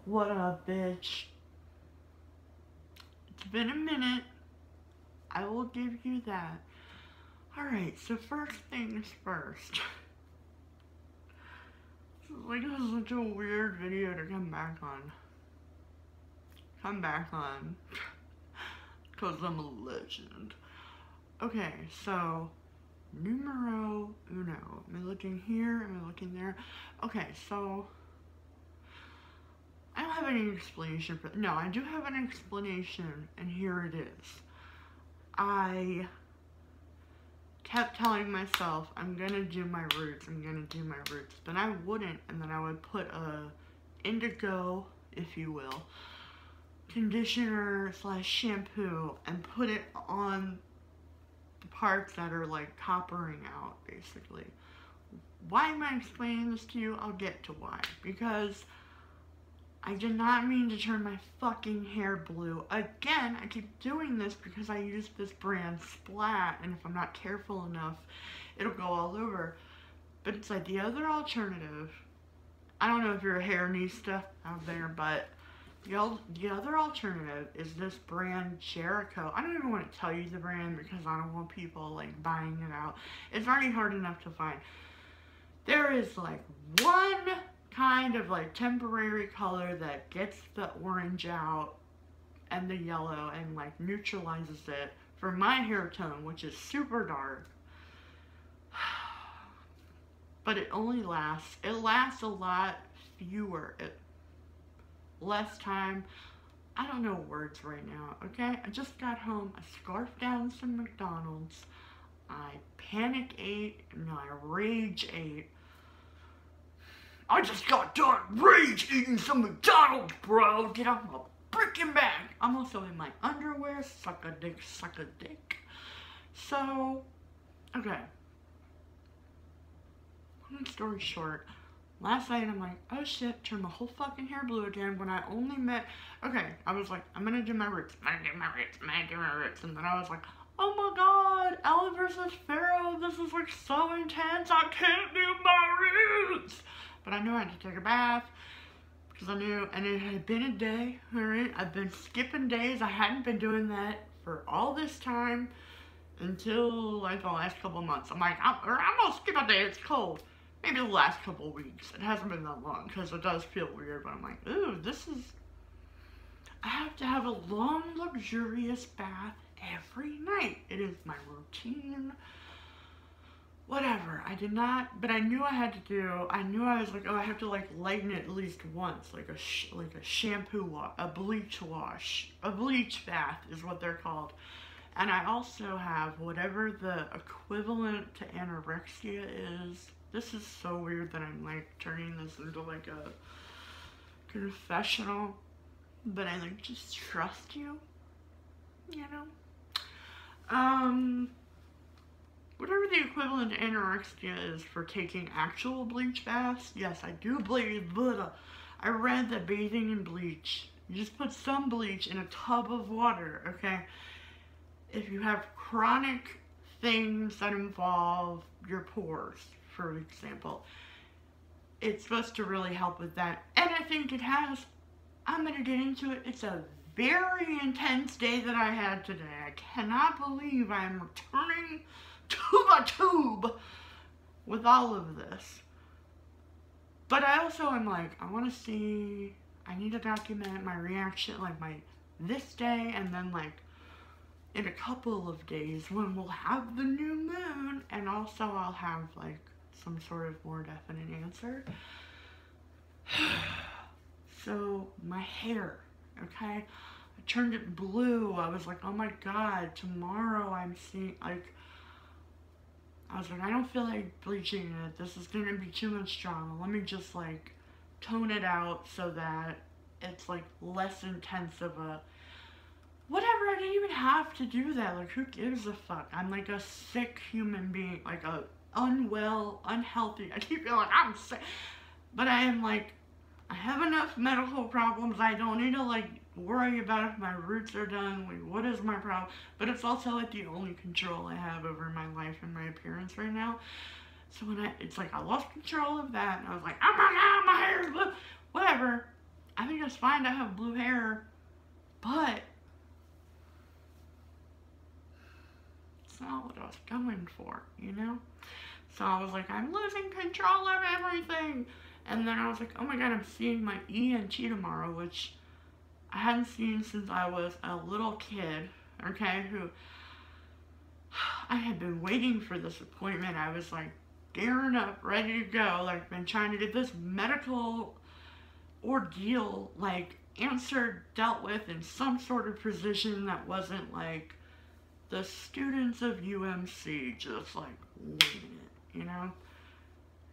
What up, bitch? It's been a minute. I will give you that. Alright, so first things first. This is such a weird video to come back on. Because I'm a legend. Okay, so numero uno. Am I looking here? Am I looking there? Okay, so I don't have any explanation for. No, I do have an explanation, and here it is. I kept telling myself, I'm gonna do my roots, but I wouldn't, and then I would put a indigo, if you will, conditioner / shampoo, and put it on the parts that are like coppering out, basically. Why am I explaining this to you? I'll get to why. Because I did not mean to turn my fucking hair blue. Again, I keep doing this because I use this brand Splat, and if I'm not careful enough, it'll go all over. But it's like the other alternative. I don't know if you're a hairnista out there, but the other alternative is this brand Jericho. I don't even want to tell you the brand because I don't want people like buying it out. It's already hard enough to find. There is like one kind of like temporary color that gets the orange out and the yellow and like neutralizes it for my hair tone, which is super dark. But it only lasts. It lasts a lot less time. I don't know words right now, okay? I just got home. I scarfed down some McDonald's. I panic ate. No, I rage ate. I just got done rage eating some McDonald's, bro. Get off my freaking back. I'm also in my underwear. Suck a dick, suck a dick. So, okay. Long story short, last night I'm like, oh shit, turned my whole fucking hair blue again when I only met, okay, I was like, I'm gonna do my roots. And then I was like, oh my god, Ella versus Pharaoh, this is like so intense, I can't do my roots. But I knew I had to take a bath, because I knew, and it had been a day, alright? I've been skipping days. I hadn't been doing that for all this time until like the last couple of months. I'm like, I'm gonna skip a day, it's cold. Maybe the last couple of weeks. It hasn't been that long, because it does feel weird, but I'm like, ooh, I have to have a long, luxurious bath every night. It is my routine. Whatever, I did not, but I knew I had to do, I was like, oh, I have to like lighten it at least once, like a shampoo wash, a bleach wash, a bleach bath is what they're called. And I also have whatever the equivalent to anorexia is. This is so weird that I'm like turning this into like a confessional, but I like just trust you, you know? Whatever the equivalent to anorexia is for taking actual bleach baths, yes, I do believe, but I read that bathing in bleach, you just put some bleach in a tub of water, okay? If you have chronic things that involve your pores, for example, it's supposed to really help with that, and I think it has. I'm gonna get into it. It's a very intense day that I had today. I cannot believe I am returning to the tube with all of this. But I also am like, I want to see, I need to document my reaction, like this day, and then like in a couple of days when we'll have the new moon, and also I'll have like some sort of more definite answer. So my hair, okay, I turned it blue. I was like, oh my god, tomorrow I'm seeing like, I was like, I don't feel like bleaching it. This is gonna be too much drama. Let me just like tone it out so that it's like less intense of a whatever. I didn't even have to do that. Like, who gives a fuck? I'm like a sick human being, like a unwell, unhealthy. I keep feeling like I'm sick, but I am like, I have enough medical problems. I don't need to like worry about if my roots are done. Like, what is my problem? But it's also like the only control I have over my life and my appearance right now. So it's like I lost control of that, and I was like, oh my god, my hair is blue. Whatever. I think it's fine to have blue hair, but it's not what I was going for, you know? So I was like, I'm losing control of everything. And then I was like, oh my god, I'm seeing my ENT tomorrow, which I hadn't seen since I was a little kid, okay, who I had been waiting for this appointment. I was like gearing up, ready to go, like been trying to get this medical ordeal, like dealt with in some sort of position that wasn't like the students of UMC just like winging it, you know?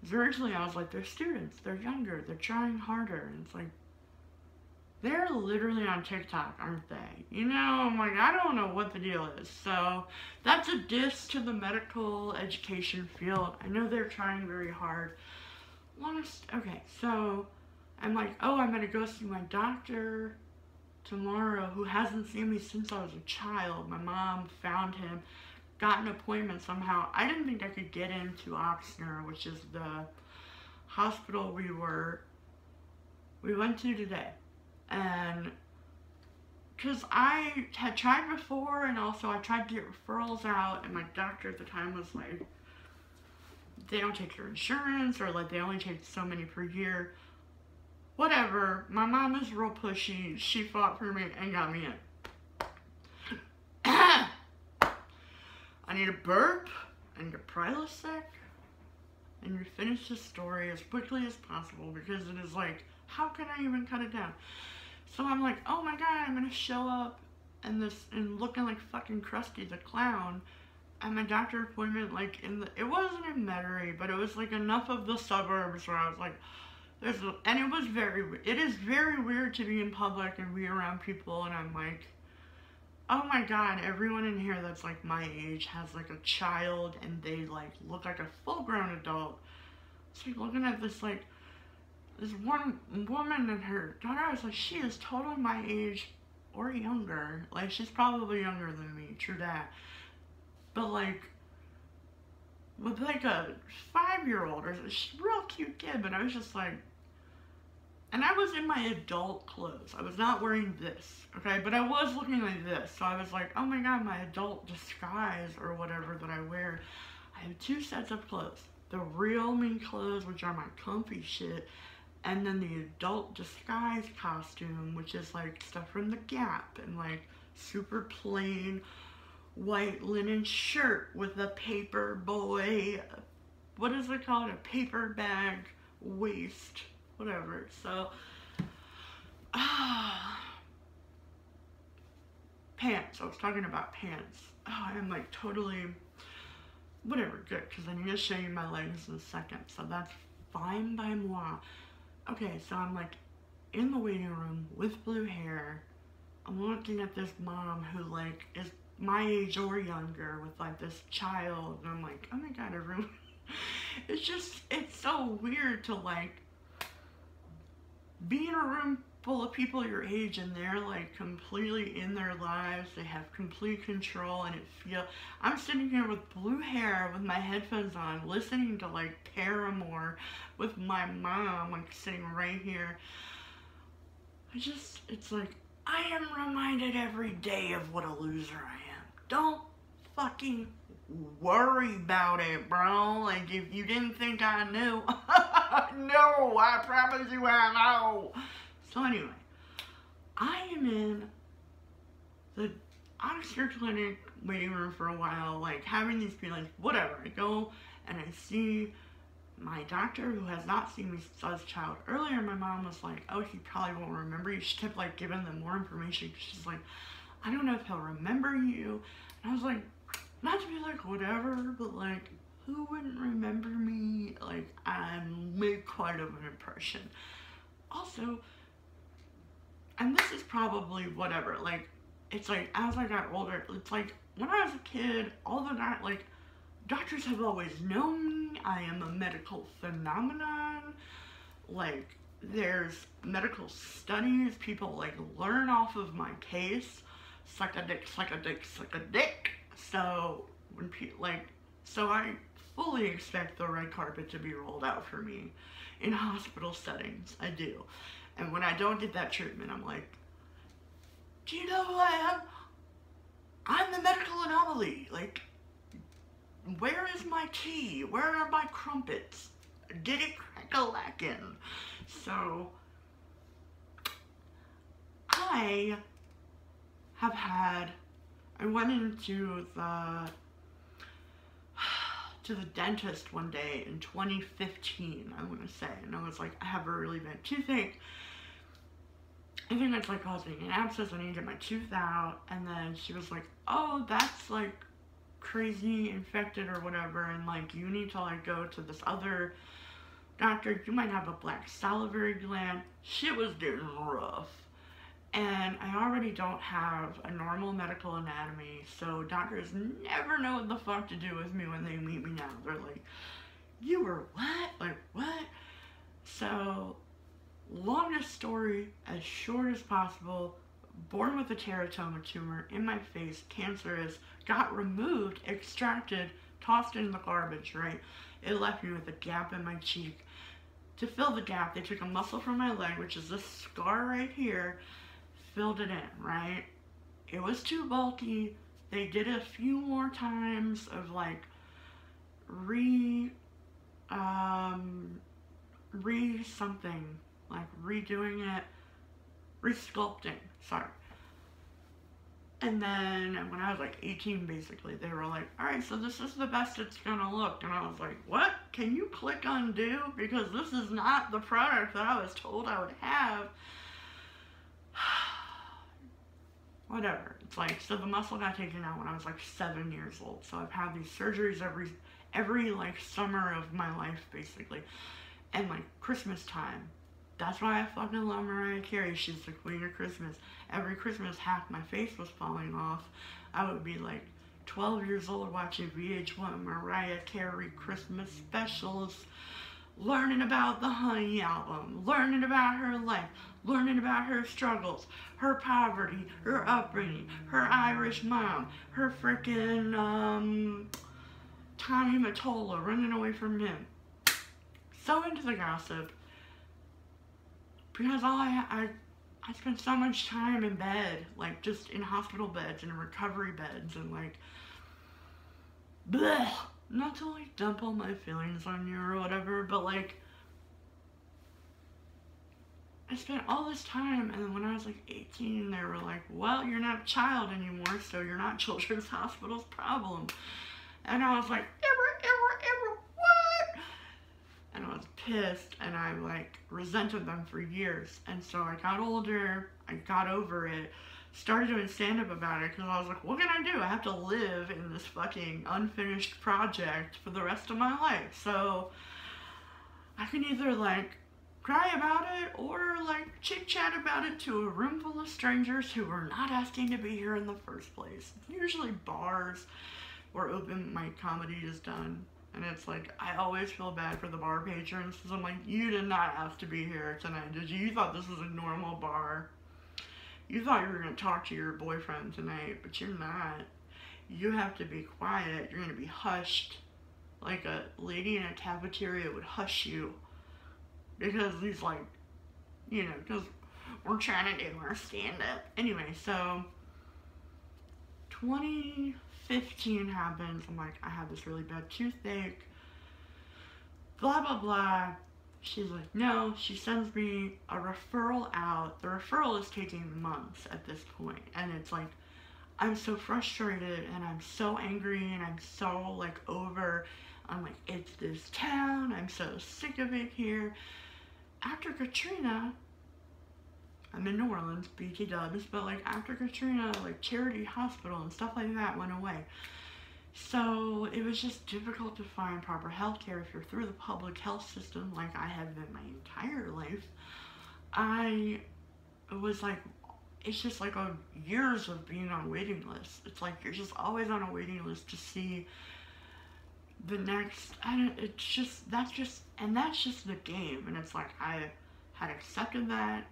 Because originally I was like, they're students, they're younger, they're trying harder, and it's like, they're literally on TikTok, aren't they? You know, I'm like, I don't know what the deal is. So that's a diss to the medical education field. I know they're trying very hard. Okay, so I'm like, oh, I'm gonna go see my doctor tomorrow, who hasn't seen me since I was a child. My mom found him, got an appointment somehow. I didn't think I could get into Ochsner, which is the hospital we went to today. And because I had tried before, and also I tried to get referrals out, and my doctor at the time was like, they don't take your insurance, or like they only take so many per year. Whatever. My mom is real pushy. She fought for me and got me in. I need a burp. I need a Prilosec. And you finish the story as quickly as possible, because it is like, how can I even cut it down? So I'm like, oh my god, I'm gonna show up and looking like fucking Krusty the Clown at my doctor appointment, like it wasn't in Metairie, but it was like enough of the suburbs where I was like, and it is very weird to be in public and be around people, and I'm like, oh my god, everyone in here that's like my age has like a child, and they like look like a full-grown adult. It's like looking at this one woman and her daughter. I was like, she is totally my age or younger. Like, she's probably younger than me, true that. But like, with like a 5-year-old or a real cute kid, but I was just like, and I was in my adult clothes. I was not wearing this, okay? But I was looking like this. So I was like, oh my god, my adult disguise or whatever that I wear. I have 2 sets of clothes. The real me clothes, which are my comfy shit, and then the adult disguise costume, which is like stuff from the Gap, and like super plain white linen shirt with a paper boy, what is it called? A paper bag waist, whatever. So, pants. I was talking about pants. Oh, I'm like totally, whatever, good, because I need to show you my legs in a second. So that's fine by moi. Okay, so I'm like in the waiting room with blue hair. I'm looking at this mom who like is my age or younger with like this child, and I'm like, oh my god, everyone. It's so weird to like be in a room full of people your age, and they're like completely in their lives. They have complete control, and I'm sitting here with blue hair with my headphones on, listening to like Paramore with my mom like sitting right here. It's like, I am reminded every day of what a loser I am. Don't fucking worry about it, bro. Like, if you didn't think I knew, no, I promise you I know. So anyway, I am in the Ochsner Clinic waiting room for a while, like having these feelings, whatever. I go and I see my doctor, who has not seen me since I was a child. Earlier, my mom was like, oh, he probably won't remember you. She kept like giving them more information. She's like, I don't know if he'll remember you. And I was like, not to be like whatever, but like, who wouldn't remember me? Like, I made quite of an impression. Also, and this is probably whatever, like, it's like, as I got older, it's like, when I was a kid, doctors have always known me. I am a medical phenomenon. Like, there's medical studies. People, like, learn off of my case. Suck a dick, suck a dick, suck a dick. So, when people, so I fully expect the red carpet to be rolled out for me in hospital settings. I do. And when I don't get that treatment, I'm like, do you know who I am? I'm the medical anomaly. Like, where is my tea? Where are my crumpets? Did it crack-a-lackin'? So, I went into the dentist one day in 2015, I'm gonna say, and I was like, I have a really bad toothache. I think that's like causing an abscess. I need to get my tooth out. And then she was like, oh, that's like crazy infected or whatever, and like you need to like go to this other doctor. You might have a black salivary gland. Shit was getting rough. And I already don't have a normal medical anatomy, so doctors never know what the fuck to do with me when they meet me now. They're like, you were what? Like, what? So, longest story, as short as possible, born with a teratoma tumor in my face, cancerous, got removed, extracted, tossed in the garbage, right? It left me with a gap in my cheek. To fill the gap, they took a muscle from my leg, which is this scar right here, filled it in, right? It was too bulky. They did a few more times of like redoing it, resculpting, sorry. And then when I was like 18, basically, they were like, all right, so this is the best it's gonna look. And I was like, what? Can you click undo? Because this is not the product that I was told I would have. Whatever. It's like, so the muscle got taken out when I was like 7 years old. So I've had these surgeries every like summer of my life, basically. And like Christmas time. That's why I fucking love Mariah Carey. She's the queen of Christmas. Every Christmas, half my face was falling off. I would be like 12 years old watching VH1 Mariah Carey Christmas specials, learning about the Honey album, learning about her life, learning about her struggles, her poverty, her upbringing, her Irish mom, her frickin' Tommy Mottola running away from him. So into the gossip. Because I spent so much time in bed, like just in hospital beds and recovery beds and like, bleh. Not to like dump all my feelings on you or whatever, but like, I spent all this time, and then when I was like 18, they were like, well, you're not a child anymore, so you're not Children's Hospital's problem. And I was like, ever, what? And I was pissed, and I like resented them for years. And so I got older, I got over it, started doing stand-up about it, because I was like, what can I do? I have to live in this fucking unfinished project for the rest of my life. So I can either like cry about it or like chit-chat about it to a room full of strangers who were not asking to be here in the first place. Usually bars where open mic comedy is done. And it's like, I always feel bad for the bar patrons, because I'm like, you did not ask to be here tonight, did you? You thought this was a normal bar. You thought you were going to talk to your boyfriend tonight, but you're not. You have to be quiet. You're going to be hushed. Like a lady in a cafeteria would hush you. Because he's like, you know, because we're trying to do our stand-up. Anyway, so 2015 happens. I'm like, I have this really bad toothache. Blah, blah, blah. She's like, no. She sends me a referral out. The referral is taking months at this point. And it's like, I'm so frustrated and I'm so angry and I'm so like over. I'm like, it's this town. I'm so sick of it here. After Katrina, I'm in New Orleans, BT Dubs, but like after Katrina, like Charity Hospital and stuff like that went away. So it was just difficult to find proper health care if you're through the public health system like I have been my entire life. I was like, it's just like years of being on waiting lists. It's like you're just always on a waiting list to see the next, that's just the game. And it's like, I had accepted that.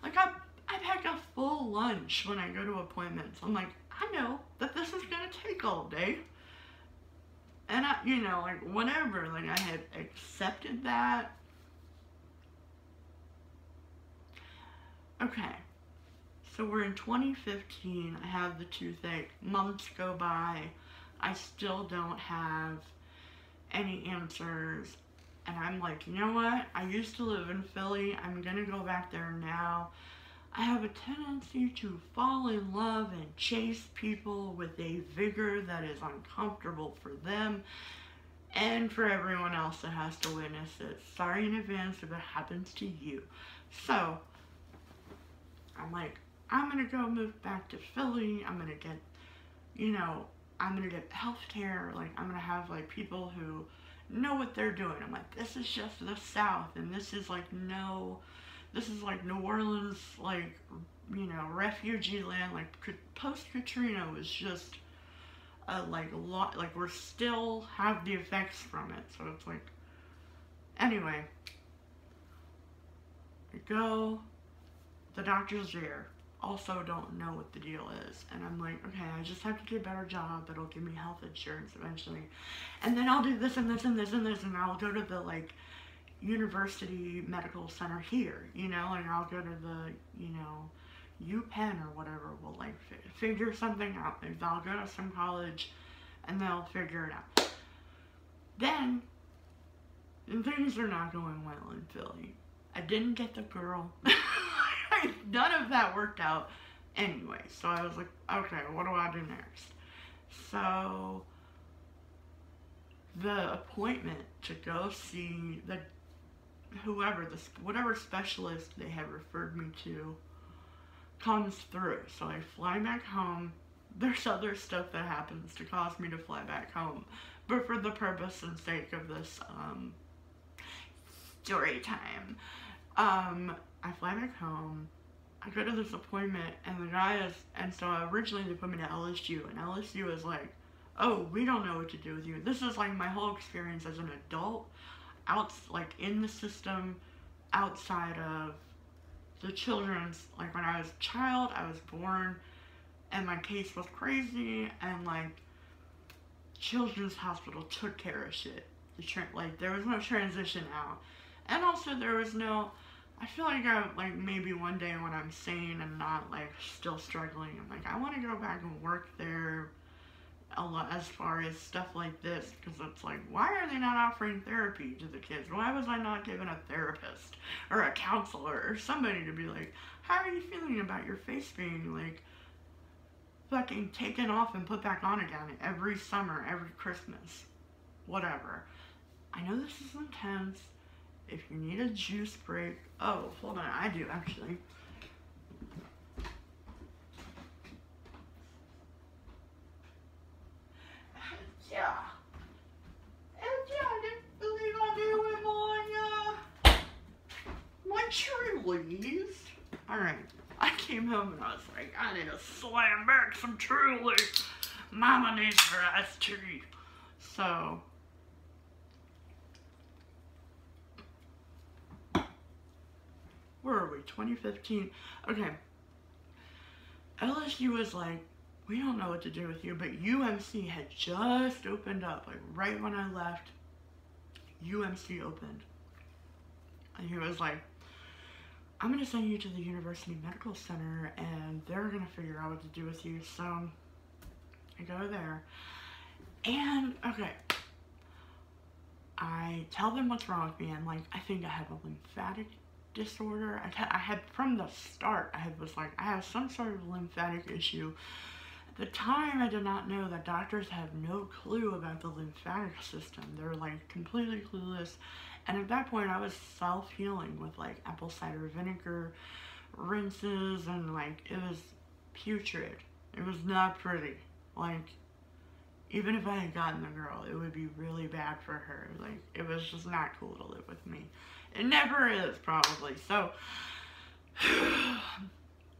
Like, I pack a full lunch when I go to appointments. I'm like, I know that this is gonna take all day. And I, you know, like, whatever, like, I had accepted that. Okay, so we're in 2015. I have the toothache. Months go by. I still don't have any answers. And I'm like, you know what? I used to live in Philly. I'm gonna go back there now. I have a tendency to fall in love and chase people with a vigor that is uncomfortable for them and for everyone else that has to witness it. Sorry in advance if it happens to you. So, I'm like, I'm gonna go move back to Philly. I'm gonna get, I'm gonna get healthcare. Like, I'm gonna have, like, people who know what they're doing. I'm like, this is just the South, and this is like this is like New Orleans, like, refugee land. Like, post Katrina was just like a lot. Like, we're still have the effects from it. So it's like, anyway, I go. The doctor's there. Also don't know what the deal is. And I'm like, okay, I just have to get a better job that'll give me health insurance eventually. And then I'll do this and this and this and this, and I'll go to the, like, university medical center here, and I'll go to the, UPenn or whatever will, like, figure something out. I'll go to some college and they'll figure it out. Then, things are not going well in Philly. I didn't get the girl. None of that worked out anyway. So I was like, okay, what do I do next? So the appointment to go see whatever specialist they had referred me to comes through. So I fly back home. There's other stuff that happens to cause me to fly back home. But for the purpose and sake of this story time, I fly back home, I go to this appointment, and the guy and so originally they put me to LSU, and LSU is like, oh, we don't know what to do with you. This is like my whole experience as an adult, like in the system, outside of the children's, like when I was a child, I was born, and my case was crazy, and like, Children's Hospital took care of shit. There was no transition out, and also there was no, I feel like maybe one day when I'm sane and not, like, still struggling, I'm like, I want to go back and work there a lot as far as stuff like this, because it's like, why are they not offering therapy to the kids? Why was I not given a therapist or a counselor or somebody to be like, how are you feeling about your face being, like, fucking taken off and put back on again every summer, every Christmas, whatever. I know this is intense. If you need a juice break, oh, hold on, I do actually. Yeah. I didn't believe I knew him on my Trulies. Alright, I came home and I was like, I need to slam back some Trulies. Mama needs her iced tea. So, where are we? 2015. Okay. LSU was like, we don't know what to do with you, but UMC had just opened up. Like, right when I left, UMC opened. And he was like, I'm going to send you to the University Medical Center, and they're going to figure out what to do with you. So, I go there. And, okay. I tell them what's wrong with me. I'm like, I think I have a lymphatic disorder. I had from the start, I have some sort of lymphatic issue. At the time, I did not know that doctors have no clue about the lymphatic system. They're like completely clueless. And at that point, I was self-healing with like apple cider vinegar rinses, and like it was putrid. It was not pretty. Like, even if I had gotten the girl, it would be really bad for her. Like, it was just not cool to live with me. It never is, probably. So,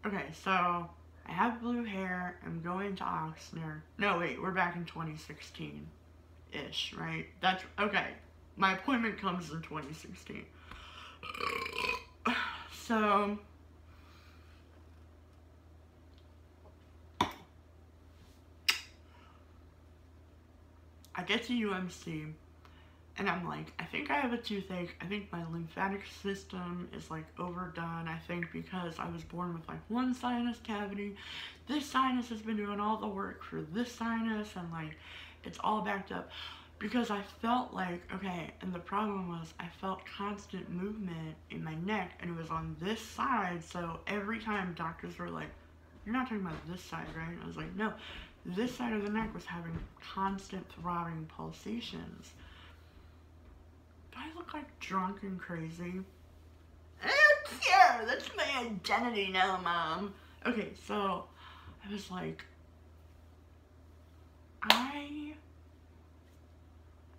okay, so I have blue hair. I'm going to Oxnard. No, wait, we're back in 2016-ish, right? That's, okay. My appointment comes in 2016. So, I get to UMC. And I'm like, I think I have a toothache. I think my lymphatic system is like overdone. I think because I was born with like one sinus cavity, this sinus has been doing all the work for this sinus, and like it's all backed up. Because I felt like, okay, and the problem was I felt constant movement in my neck, and it was on this side. So every time doctors were like, you're not talking about this side, right? I was like, no, this side of the neck was having constant throbbing pulsations. Do I look like drunk and crazy? I don't care. That's my identity now, Mom. Okay, so I was like, I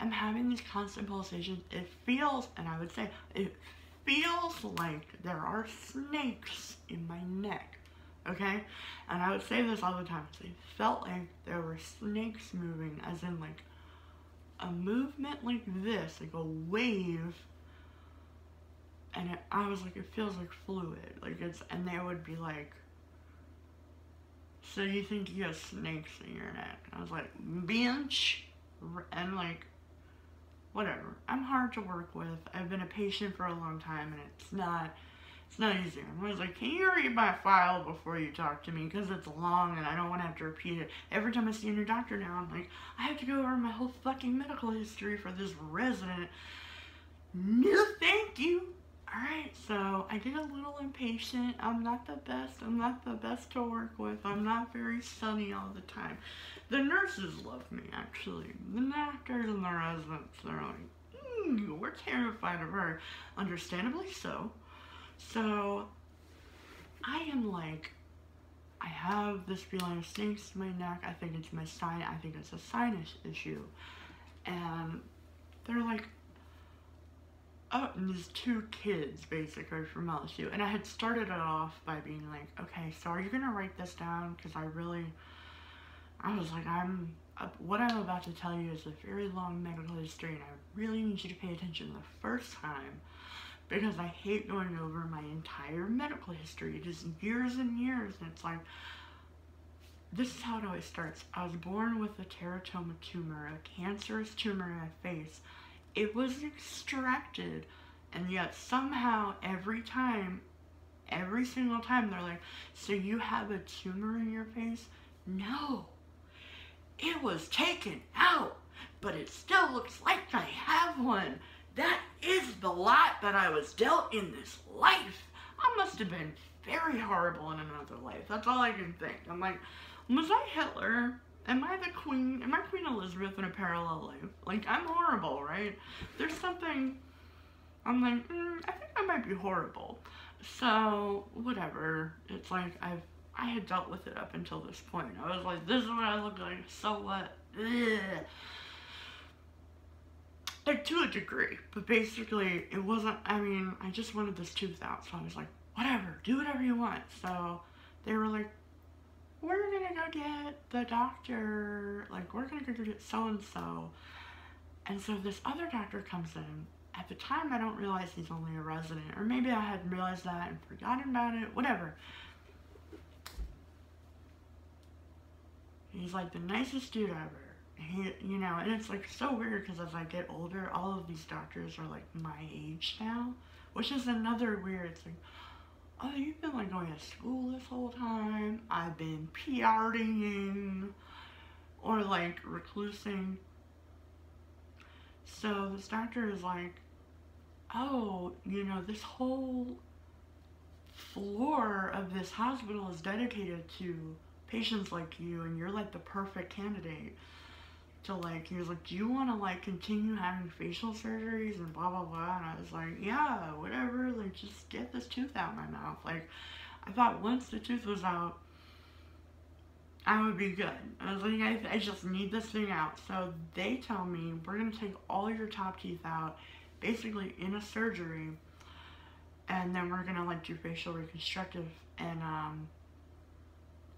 am having these constant pulsations. It feels, and I would say, it feels like there are snakes in my neck. Okay? And I would say this all the time. It felt like there were snakes moving, as in like a movement like this, like a wave, and I was like, it feels like fluid, like it's, and they would be like, so you think you have snakes in your neck? I was like, bench, and like, whatever. I'm hard to work with. I've been a patient for a long time, and it's not easy. I'm always like, can you read my file before you talk to me? Because it's long and I don't want to have to repeat it. Every time I see a new doctor now, I'm like, I have to go over my whole fucking medical history for this resident. No, thank you. Alright, so I get a little impatient. I'm not the best. I'm not the best to work with. I'm not very sunny all the time. The nurses love me, actually. The doctors and the residents, they're like, we're terrified of her. Understandably so. So, I am like, I have this feeling of snakes in my neck. I think it's I think it's a sinus issue. And they're like, oh, and these two kids, basically, from LSU. And I had started it off by being like, okay, so are you going to write this down? Because I was like, what I'm about to tell you is a very long medical history, and I really need you to pay attention the first time. Because I hate going over my entire medical history. It is years and years, and it's like, this is how it always starts. I was born with a teratoma tumor, a cancerous tumor in my face. It was extracted, and yet somehow every single time, they're like, so you have a tumor in your face? No, it was taken out, but it still looks like I have one. That is the lot that I was dealt in this life. I must have been very horrible in another life. That's all I can think. I'm like, was I Hitler? Am I the Queen? Am I Queen Elizabeth in a parallel life? Like, I'm horrible, right? There's something, I'm like, I think I might be horrible. So, whatever. It's like, I had dealt with it up until this point. I was like, this is what I look like, so what? Ugh. Like, to a degree, but basically, it wasn't, I mean, I just wanted this tooth out, so I was like, whatever, do whatever you want. So, they were like, we're gonna go get the doctor, like, we're gonna go get so-and-so. And so this other doctor comes in. At the time, I don't realize he's only a resident, or maybe I hadn't realized that and forgotten about it, whatever. He's like the nicest dude ever. He, you know, and it's like so weird because as I get older, all of these doctors are like my age now, which is another weird, it's like, oh, you've been like going to school this whole time, I've been PRing, or like reclusing. So this doctor is like, oh, you know, this whole floor of this hospital is dedicated to patients like you, and you're like the perfect candidate to like, he was like, do you want to like continue having facial surgeries and blah blah blah, and I was like, yeah, whatever, like just get this tooth out of my mouth. Like, I thought once the tooth was out, I would be good. I was like, I just need this thing out. So they tell me, we're gonna take all your top teeth out, basically in a surgery, and then we're gonna like do facial reconstructive and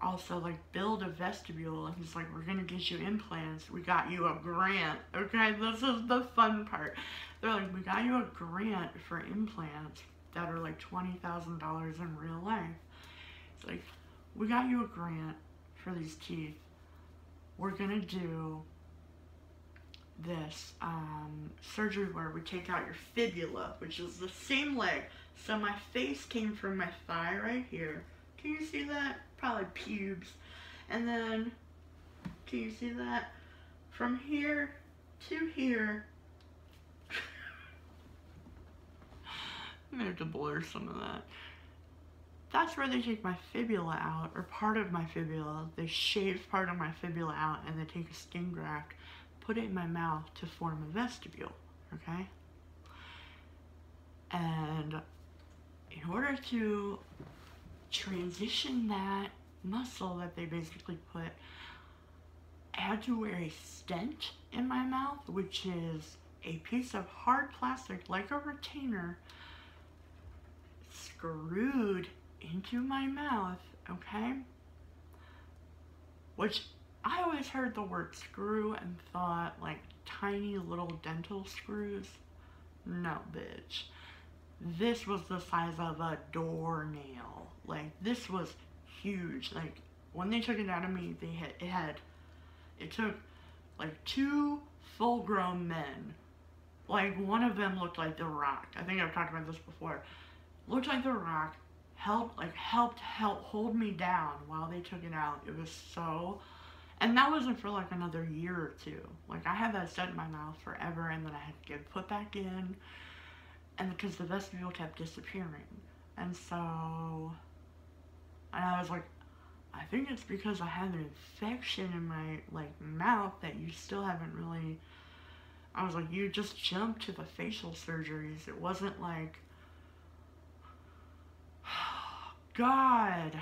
also like build a vestibule. And he's like, we're gonna get you implants, we got you a grant. Okay, this is the fun part. They're like, we got you a grant for implants that are like $20,000 in real life. It's like, we got you a grant for these teeth. We're gonna do this surgery where we take out your fibula, which is the same leg. So my face came from my thigh right here. Can you see that? Probably pubes. And then, can you see that? From here to here. I'm gonna have to blur some of that. That's where they take my fibula out, or part of my fibula. They shave part of my fibula out and they take a skin graft, put it in my mouth to form a vestibule, okay? And in order to transition that muscle that they basically put, I had to wear a stent in my mouth, which is a piece of hard plastic, like a retainer, screwed into my mouth, okay? Which I always heard the word screw and thought like tiny little dental screws. No, bitch. This was the size of a doornail. Like, this was huge. Like, when they took it out of me, it took like 2 full-grown men. Like, one of them looked like The Rock. I think I've talked about this before. Looked like The Rock. Helped hold me down while they took it out. It was so, and that wasn't for like another year or 2. Like, I had that set in my mouth forever, and then I had to get put back in, and because the vestibule kept disappearing, and so, and I was like, I think it's because I had an infection in my like mouth that you still haven't really. I was like, you just jumped to the facial surgeries. It wasn't like. God.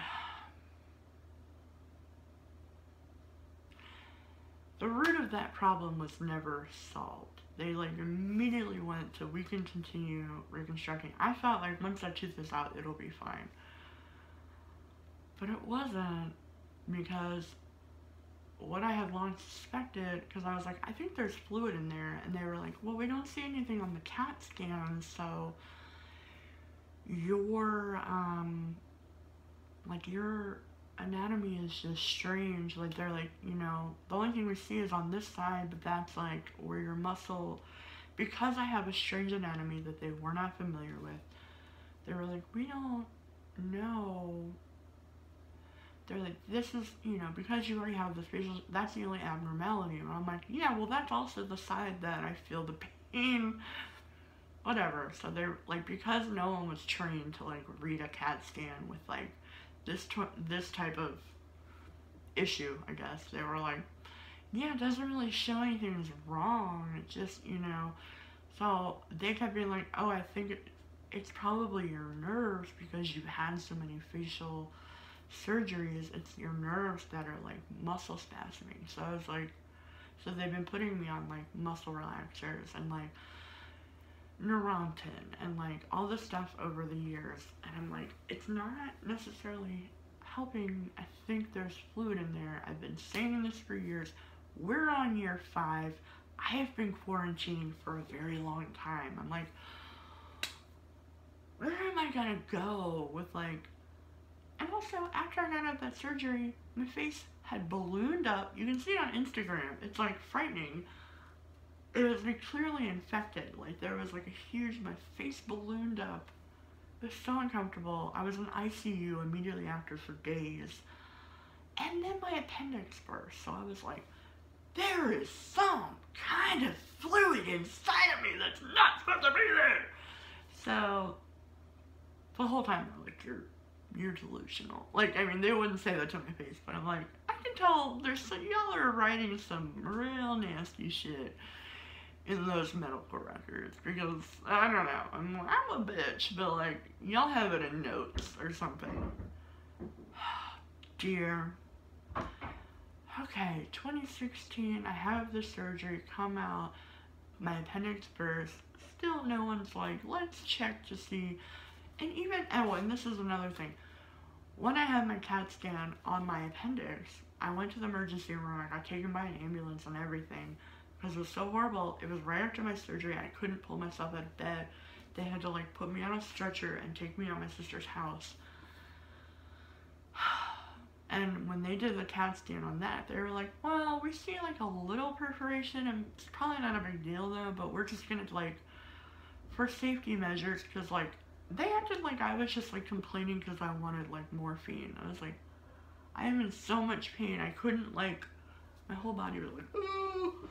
The root of that problem was never solved. They like immediately went to, we can continue reconstructing. I thought like once that tooth is out, it'll be fine. But it wasn't, because what I had long suspected, because I was like, I think there's fluid in there. And they were like, well, we don't see anything on the CAT scan, so your anatomy is just strange. Like, they're like, you know, the only thing we see is on this side, but that's like where your muscle, because I have a strange anatomy that they were not familiar with, they were like, we don't know. They're like, this is, you know, because you already have the facial, that's the only abnormality. And I'm like, yeah, well, that's also the side that I feel the pain. Whatever. So they're like, because no one was trained to like read a CAT scan with like this type of issue, I guess, they were like, yeah, it doesn't really show anything's wrong. It just, you know. So they kept being like, oh, I think it's probably your nerves because you've had so many facial surgeries. It's your nerves that are like muscle spasming. So I was like, so they've been putting me on like muscle relaxers and like Neurontin and like all this stuff over the years, and I'm like, it's not necessarily helping. I think there's fluid in there. I've been saying this for years. We're on year 5. I have been quarantining for a very long time. I'm like, where am I gonna go with like, and also after I got out of that surgery, my face had ballooned up. You can see it on Instagram. It's like frightening. It was like clearly infected. Like, there was like a huge, my face ballooned up. It was so uncomfortable. I was in ICU immediately after for days. And then my appendix burst. So I was like, there is some kind of fluid inside of me that's not supposed to be there. So the whole time they're like, you're delusional. Like, I mean, they wouldn't say that to my face, but I'm like, I can tell y'all are writing some real nasty shit in those medical records, because I don't know, I'm a bitch, but like, y'all have it in notes or something. Dear. Okay, 2016, I have the surgery, come out, my appendix burst. Still no one's like, let's check to see. And even, and this is another thing, when I had my CAT scan on my appendix, I went to the emergency room, I got taken by an ambulance and everything, because it was so horrible. It was right after my surgery. I couldn't pull myself out of bed. They had to like put me on a stretcher and take me to my sister's house. And when they did the CAT scan on that, they were like, well, we see like a little perforation, and it's probably not a big deal though, but we're just gonna like, for safety measures, because like, they acted like I was just like complaining because I wanted like morphine. I was like, I am in so much pain, I couldn't like, my whole body was like, ooh.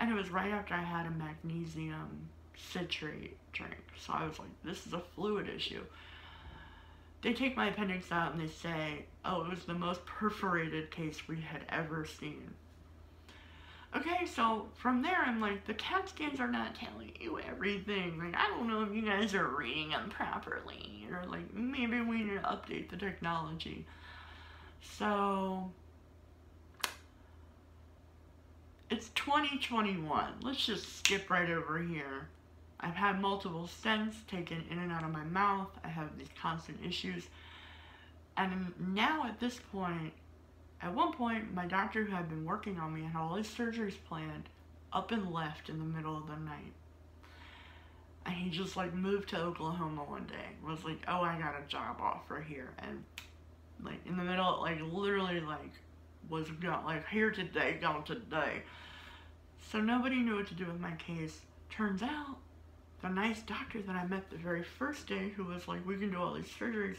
And it was right after I had a magnesium citrate drink, so I was like, this is a fluid issue. They take my appendix out and they say, oh, it was the most perforated case we had ever seen. Okay, so from there I'm like, the CAT scans are not telling you everything. Like, I don't know if you guys are reading them properly, or like, maybe we need to update the technology. So, it's 2021. Let's just skip right over here. I've had multiple stents taken in and out of my mouth. I have these constant issues. And now at this point, at one point, my doctor who had been working on me had all his surgeries planned, up and left in the middle of the night. And he just like moved to Oklahoma one day. Was like, oh, I got a job offer here. And like in the middle, like literally like was gone, like here today, gone today. So nobody knew what to do with my case. Turns out, the nice doctor that I met the very first day, who was like, we can do all these surgeries,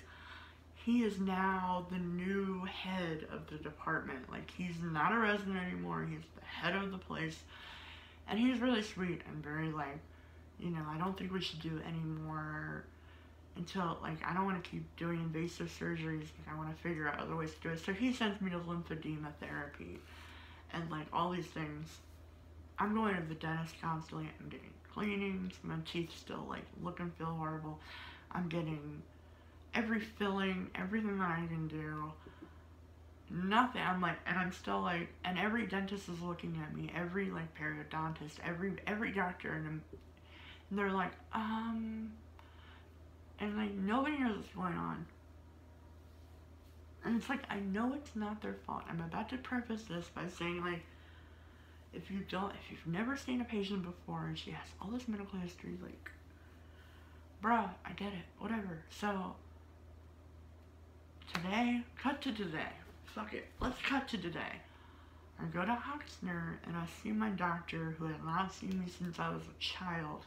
he is now the new head of the department. Like, he's not a resident anymore, he's the head of the place. And he's really sweet and very like, you know, I don't think we should do any more until, like, I don't want to keep doing invasive surgeries. Like, I want to figure out other ways to do it. So he sends me to lymphedema therapy and like all these things. I'm going to the dentist constantly. I'm getting cleanings. My teeth still like look and feel horrible. I'm getting every filling, everything that I can do. Nothing. I'm like, and I'm still like, and every dentist is looking at me. Every like periodontist, every doctor, and they're like, and like nobody knows what's going on. And it's like, I know it's not their fault. I'm about to preface this by saying, like, if you've never seen a patient before and she has all this medical history, like, bruh, I get it, whatever. So, today, cut to today. Fuck it, let's cut to today. I go to Oxnard and I see my doctor who had not seen me since I was a child.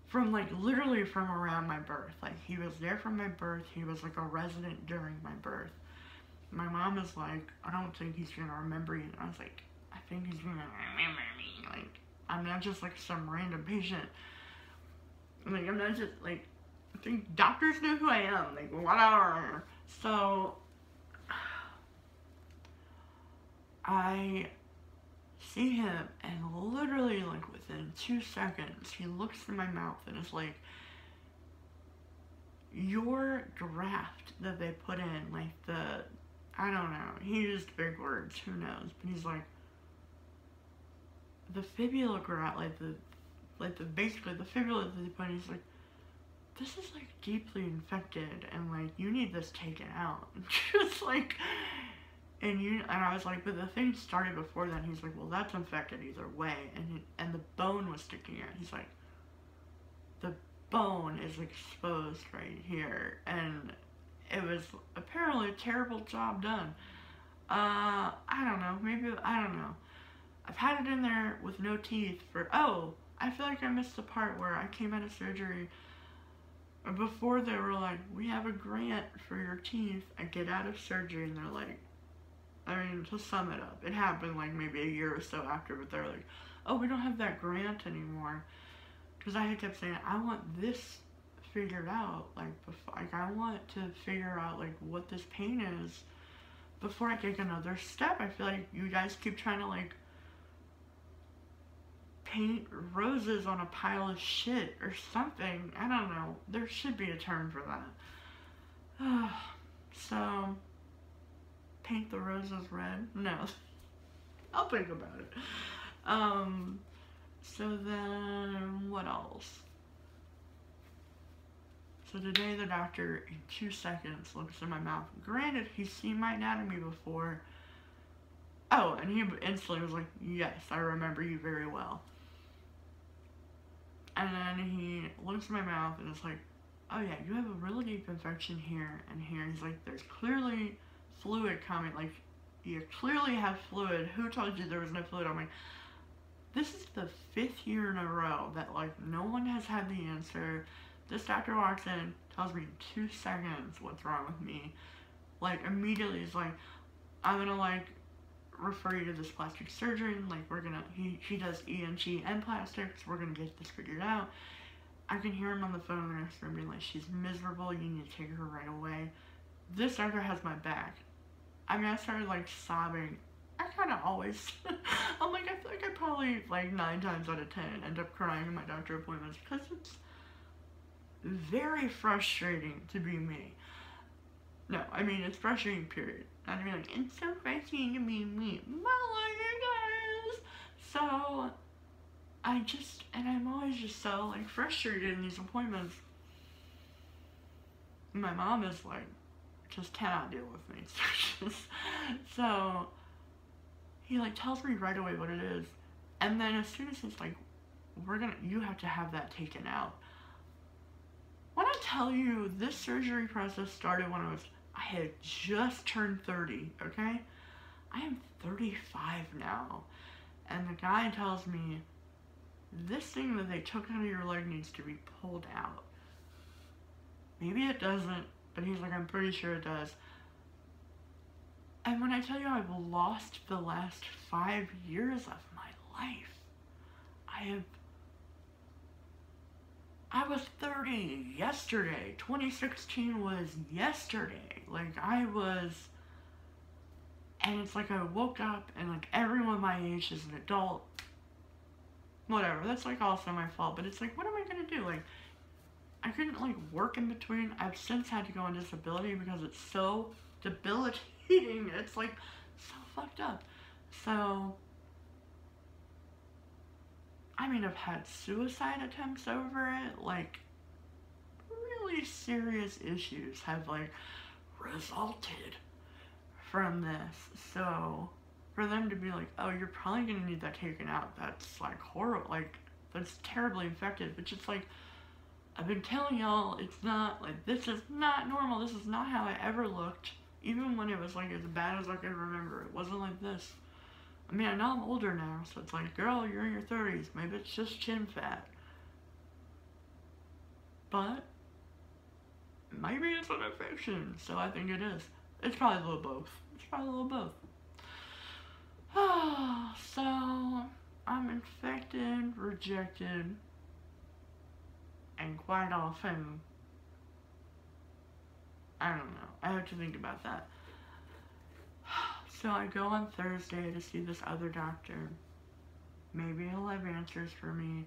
From like, literally from around my birth. Like, he was there from my birth, he was like a resident during my birth. My mom is like, I don't think he's gonna remember you. And I was like, I think he's gonna remember me. Like, I'm not just like some random patient. Like, I'm not just like, I think doctors know who I am. Like, whatever. So, I see him, and literally like within 2 seconds, he looks in my mouth and is like, your graft that they put in, like the, I don't know, he used big words, who knows, but he's like, the fibula graft, basically the fibula that they put in, he's like, this is like deeply infected, and like, you need this taken out. Just like, and I was like, but the thing started before then. He's like, well, that's infected either way, and the bone was sticking out. He's like, the bone is exposed right here, and it was apparently a terrible job done. I don't know, maybe, I don't know. I've had it in there with no teeth for, oh, I feel like I missed the part where I came out of surgery before they were like, we have a grant for your teeth. I get out of surgery and they're like, I mean, to sum it up, it happened like maybe a year or so after, but they're like, oh, we don't have that grant anymore. Because I kept saying, I want this figured out, like, before, like, I want to figure out, like, what this pain is before I take another step. I feel like you guys keep trying to, like, paint roses on a pile of shit or something. I don't know. There should be a term for that. So, paint the roses red? No. I'll think about it. So then, what else? So today the doctor, in 2 seconds, looks in my mouth. Granted, he's seen my anatomy before. Oh, and he instantly was like, yes, I remember you very well. And then he looks in my mouth and is like, oh yeah, you have a really deep infection here and here. He's like, there's clearly fluid coming. Like, you clearly have fluid. Who told you there was no fluid? I'm like, this is the 5th year in a row that, like, no one has had the answer. This doctor walks in, tells me in 2 seconds what's wrong with me. Like, immediately he's like, I'm gonna, like, refer you to this plastic surgeon. Like, we're gonna, he does ENT and plastics. We're gonna get this figured out. I can hear him on the phone in the next room being like, she's miserable. You need to take her right away. This doctor has my back. I mean, I started, like, sobbing. I kind of always, I'm like, I feel like I probably, like, 9 times out of 10 end up crying in my doctor appointments because it's very frustrating to be me. No, I mean, it's frustrating, period. Not to be like, it's so frustrating to be me. Well, you guys. So, and I'm always just so, like, frustrated in these appointments. My mom is, like, just cannot deal with me. So, he, like, tells me right away what it is. And then as soon as he's like, you have to have that taken out. When I tell you, this surgery process started when I had just turned 30, okay? I am 35 now. And the guy tells me, this thing that they took out of your leg needs to be pulled out. Maybe it doesn't, but he's like, I'm pretty sure it does. And when I tell you I've lost the last 5 years of my life, I was 30 yesterday. 2016 was yesterday. Like, and it's like I woke up and, like, everyone my age is an adult. Whatever, that's, like, also my fault, but it's like, what am I gonna do? Like, I couldn't, like, work in between. I've since had to go on disability because it's so debilitating. It's, like, so fucked up. So, I mean, I've had suicide attempts over it. Like, really serious issues have, like, resulted from this. So, for them to be like, oh, you're probably gonna need that taken out, that's, like, horrible. Like, that's terribly infected. Which is, like, I've been telling y'all, it's not, like, this is not normal. This is not how I ever looked. Even when it was, like, as bad as I could remember. It wasn't like this. I mean, I know I'm older now, so it's like, girl, you're in your 30s. Maybe it's just chin fat. But, maybe it's an infection, so I think it is. It's probably a little both. It's probably a little both. So, I'm infected, rejected, and quite often, I don't know. I have to think about that. So I go on Thursday to see this other doctor. Maybe he'll have answers for me.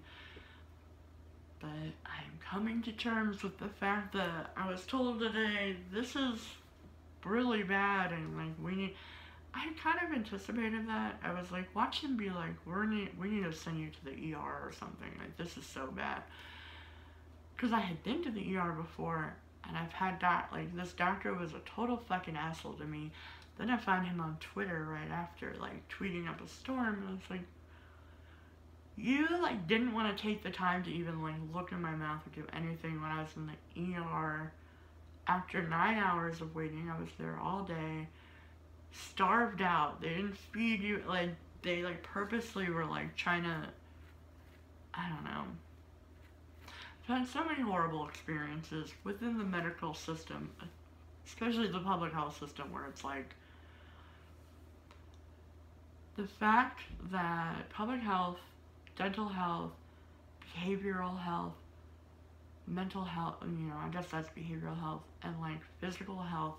But I'm coming to terms with the fact that I was told today, this is really bad and, like, I kind of anticipated that. I was like, watch him be like, we need to send you to the ER or something. Like, this is so bad. Because I had been to the ER before, and I've had this doctor was a total fucking asshole to me. Then I found him on Twitter right after, like, tweeting up a storm, and it's like, you, like, didn't want to take the time to even, like, look in my mouth or do anything when I was in the ER. After 9 hours of waiting, I was there all day, starved out. They didn't feed you, like, they, like, purposely were, like, trying to, I don't know. I've had so many horrible experiences within the medical system, especially the public health system, where it's like, the fact that public health, dental health, behavioral health, mental health, I guess that's behavioral health, and, like, physical health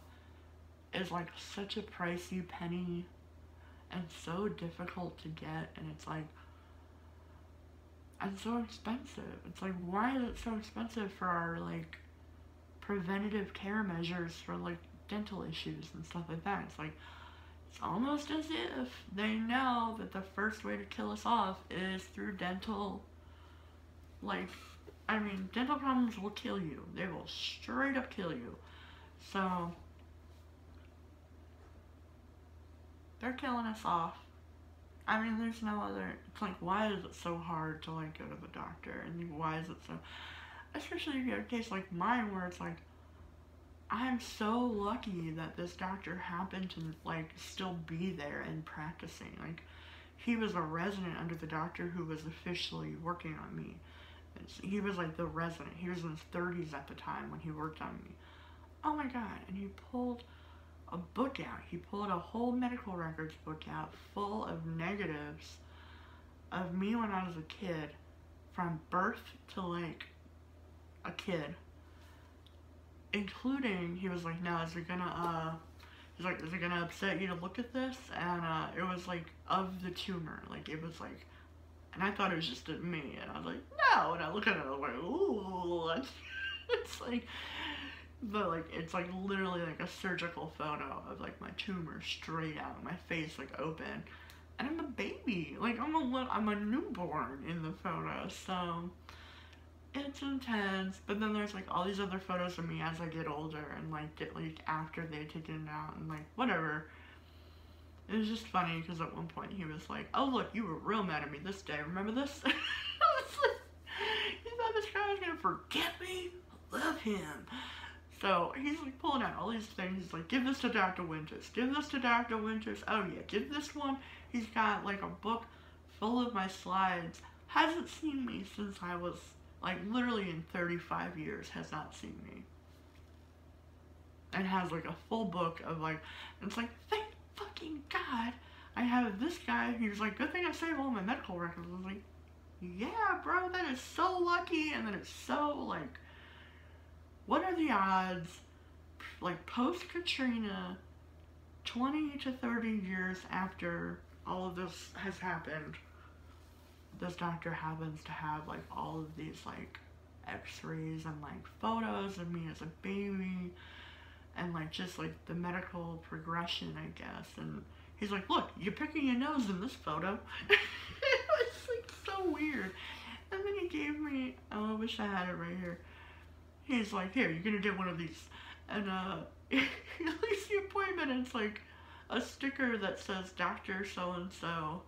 is, like, such a pricey penny and so difficult to get, and it's like, and so expensive. It's like, why is it so expensive for our, like, preventative care measures for, like, dental issues and stuff like that? It's like, it's almost as if they know that the first way to kill us off is through dental, like, I mean, dental problems will kill you. They will straight up kill you. So, they're killing us off. I mean, there's no other, it's like, why is it so hard to, like, go to the doctor? And why is it so, especially if you have a case like mine where it's like, I'm so lucky that this doctor happened to like still be there and practicing. Like, he was a resident under the doctor who was officially working on me. He was like the resident. He was in his 30s at the time when he worked on me. Oh my god. And he pulled a book out. He pulled a whole medical records book out full of negatives of me when I was a kid, from birth to like a kid. Including, he was like, now, is it gonna, he's like, is it gonna upset you to look at this? And it was like, of the tumor. Like, it was like, and I thought it was just me, and I was like, no, and I look at it, I was like, ooh, it's like, but like, it's like literally like a surgical photo of like my tumor straight out, my face like open, and I'm a baby, like I'm a newborn in the photo, so it's intense. But then there's like all these other photos of me as I get older, and like after they had taken it out, and like whatever. It was just funny because at one point he was like, oh look, you were real mad at me this day, remember this? I was like, you thought this guy was gonna forget me? I love him. So he's like pulling out all these things. He's like, give this to Dr. Winters, give this to Dr. Winters, oh yeah, give this one. He's got like a book full of my slides. Hasn't seen me since I was like literally in 35 years, has not seen me. And has like a full book of like, and it's like, thank fucking God, I have this guy. He was like, good thing I saved all my medical records. I was like, yeah, bro, that is so lucky. And then it's so like, what are the odds, like post Katrina, 20 to 30 years after all of this has happened, this doctor happens to have like all of these like x-rays and like photos of me as a baby, and like just like the medical progression, I guess. And he's like, look, you're picking your nose in this photo. It was like so weird. And then he gave me, oh, I wish I had it right here. He's like, here, you're gonna get one of these. And he leaves the appointment, and it's like a sticker that says Dr. So-and-so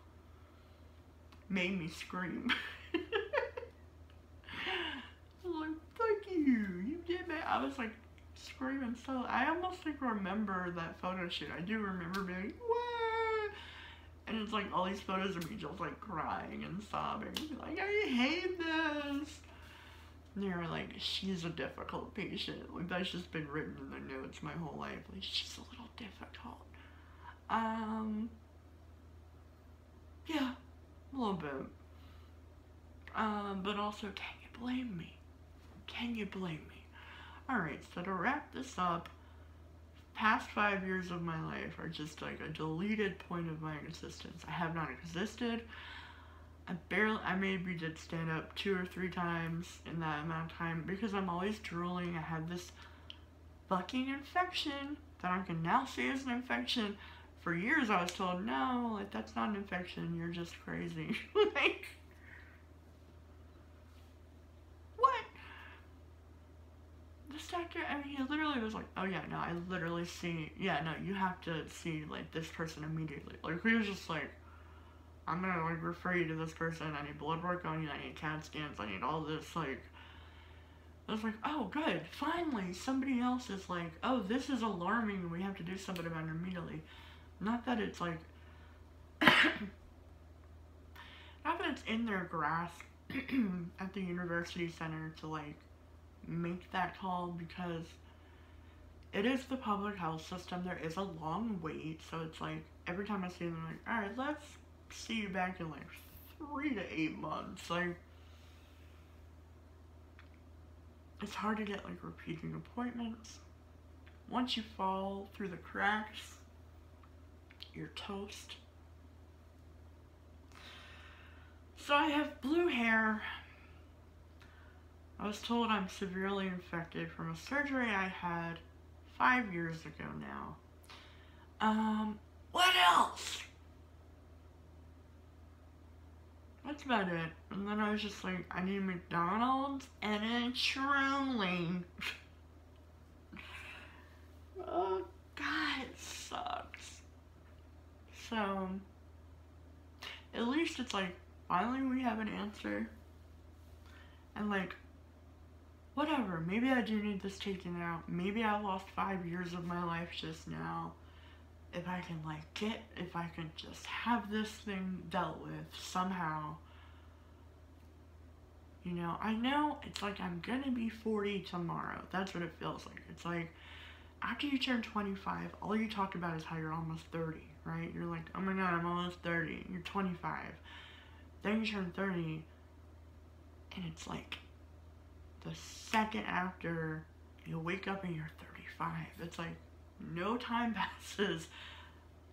made me scream. I was like, fuck you, you did that. I was like, screaming. So I almost like remember that photo shoot. I do remember being like, what? And it's like all these photos of me just like crying and sobbing, like, I hate this. And they were like, she's a difficult patient. Like, that's just been written in their notes my whole life. Like, she's a little difficult. Yeah, a little bit. But also, can you blame me? Can you blame me? Alright, so to wrap this up, past 5 years of my life are just like a deleted point of my existence. I have not existed. I maybe did stand up 2 or 3 times in that amount of time because I'm always drooling. I had this fucking infection that I can now say is an infection. For years I was told, no, like, that's not an infection, you're just crazy. Like, what? This doctor, I mean, he literally was like, oh yeah, no, I literally see, yeah, no, you have to see, like, this person immediately. Like, he was just like, I'm gonna, like, refer you to this person, I need blood work on you, I need CAT scans, I need all this, like, I was like, oh, good, finally, somebody else is like, oh, this is alarming, we have to do something about it immediately. Not that it's, like, not that it's in their grasp at the university center to, like, make that call, because it is the public health system. There is a long wait, so it's like, every time I see them, I'm like, alright, let's see you back in, like, 3 to 8 months. Like, it's hard to get, like, repeating appointments. Once you fall through the cracks, you're toast. So I have blue hair. I was told I'm severely infected from a surgery I had 5 years ago now. What else? That's about it. And then I was just like, I need McDonald's and a Truly. Oh, God, it sucks. So, at least it's like, finally we have an answer. And like, whatever, maybe I do need this taken out. Maybe I lost 5 years of my life just now. If I can, like, if I can just have this thing dealt with somehow. You know, I know it's like I'm gonna be 40 tomorrow. That's what it feels like. It's like, after you turn 25, all you talk about is how you're almost 30, right? You're like, oh my god, I'm almost 30. You're 25. Then you turn 30, and it's like, the second after you wake up and you're 35, it's like, no time passes.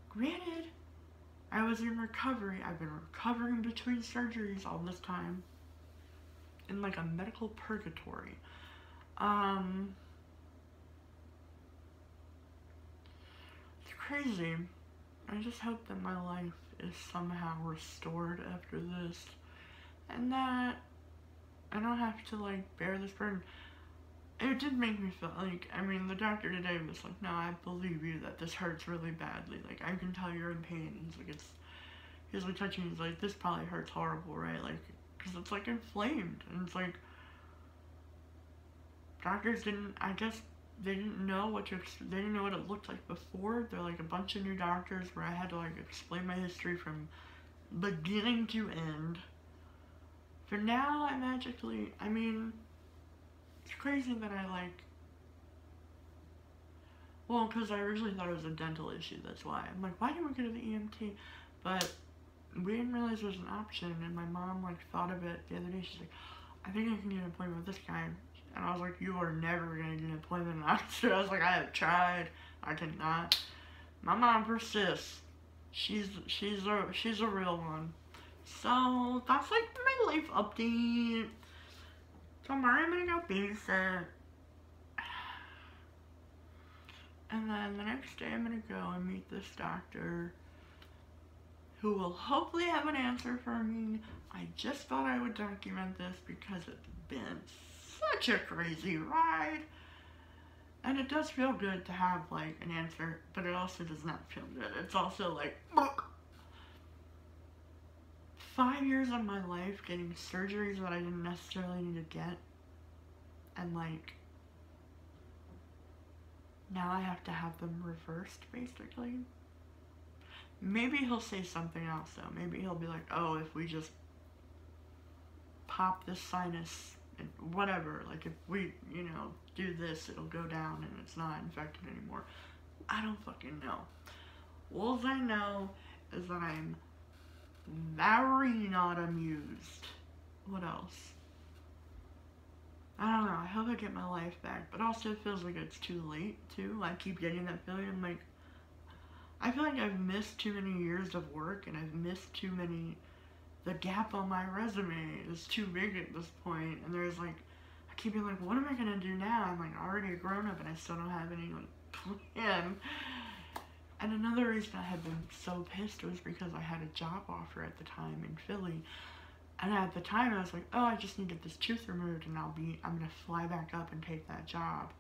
Granted, I was in recovery. I've been recovering between surgeries all this time. In like a medical purgatory. It's crazy. I just hope that my life is somehow restored after this. And that I don't have to, like, bear this burden. It did make me feel like, I mean, the doctor today was like, no, I believe you that this hurts really badly. Like, I can tell you're in pain. He's like, he's like touching me. He's like, this probably hurts horrible, right? Like, because it's like inflamed. And it's like, doctors didn't, I guess, they didn't know what they didn't know what it looked like before. They're like a bunch of new doctors where I had to, like, explain my history from beginning to end. For now, I magically, I mean, it's crazy that I, like, well, because I originally thought it was a dental issue, that's why. I'm like, why didn't we go to the EMT? But we didn't realize there was an option, and my mom, like, thought of it the other day. She's like, I think I can get an appointment with this guy. And I was like, you are never going to get an appointment in Oxford. I was like, I have tried. I cannot. My mom persists. She's a real one. So, that's, like, my life update. Tomorrow I'm going to go babysit. And then the next day I'm going to go and meet this doctor who will hopefully have an answer for me. I just thought I would document this because it's been such a crazy ride. And it does feel good to have, like, an answer, but it also does not feel good. It's also like, 5 years of my life getting surgeries that I didn't necessarily need to get. And, like, now I have to have them reversed, basically. Maybe he'll say something else, though. Maybe he'll be like, oh, if we just pop this sinus, and whatever, like, if we, you know, do this, it'll go down and it's not infected anymore. I don't fucking know. All I know is that I'm very not amused. What else? I don't know. I hope I get my life back, but also it feels like it's too late, too. I keep getting that feeling. I'm like, I feel like I've missed too many years of work, and I've missed too many, the gap on my resume is too big at this point, and there's like, I keep being like, what am I gonna do now? I'm like already a grown-up, and I still don't have any, like, plan. And another reason I had been so pissed was because I had a job offer at the time in Philly. And at the time, I was like, oh, I just need to get this tooth removed, and I'm gonna fly back up and take that job.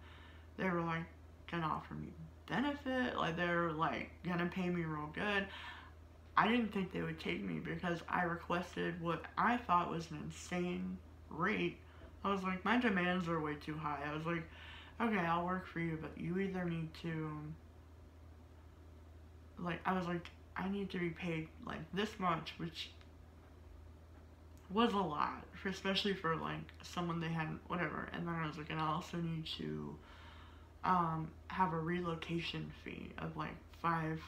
They were, like, gonna offer me benefit, like, they were, like, gonna pay me real good. I didn't think they would take me because I requested what I thought was an insane rate. I was like, my demands are way too high. I was like, okay, I'll work for you, but you either need to, like, I was like, I need to be paid, like, this much, which was a lot, especially for, like, someone they hadn't, whatever. And then I was like, and I also need to have a relocation fee of, like, $5,000,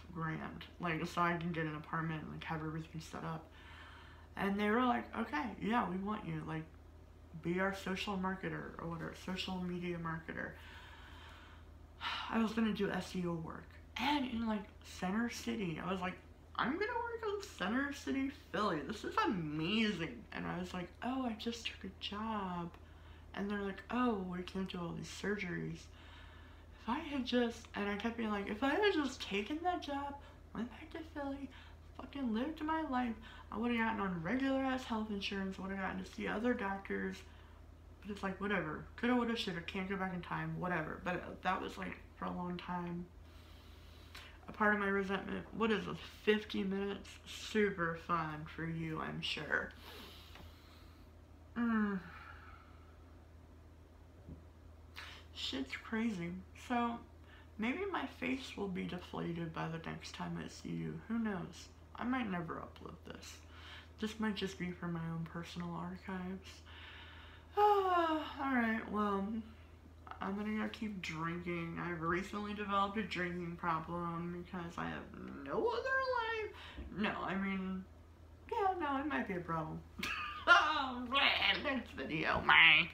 like, so I can get an apartment and, like, have everything set up. And they were like, okay, yeah, we want you, like, be our social marketer, or whatever, social media marketer. I was gonna do SEO work, and in, like, Center City. I was like, I'm gonna work on Center City, Philly. This is amazing. And I was like, oh, I just took a job. And they're like, oh, we can't do all these surgeries. If I had just, and I kept being like, if I had just taken that job, went back to Philly, fucking lived my life, I would have gotten on regular ass health insurance, would have gotten to see other doctors. But it's like, whatever. Coulda, woulda, shoulda, can't go back in time, whatever. But that was, like, for a long time. A part of my resentment. What is this? 50 minutes? Super fun for you, I'm sure. Shit's crazy. So, maybe my face will be deflated by the next time I see you. Who knows? I might never upload this. This might just be for my own personal archives. Alright, well, I'm gonna keep drinking. I've recently developed a drinking problem because I have no other life. No, I mean, yeah, no, it might be a problem. Oh, man, next video, man.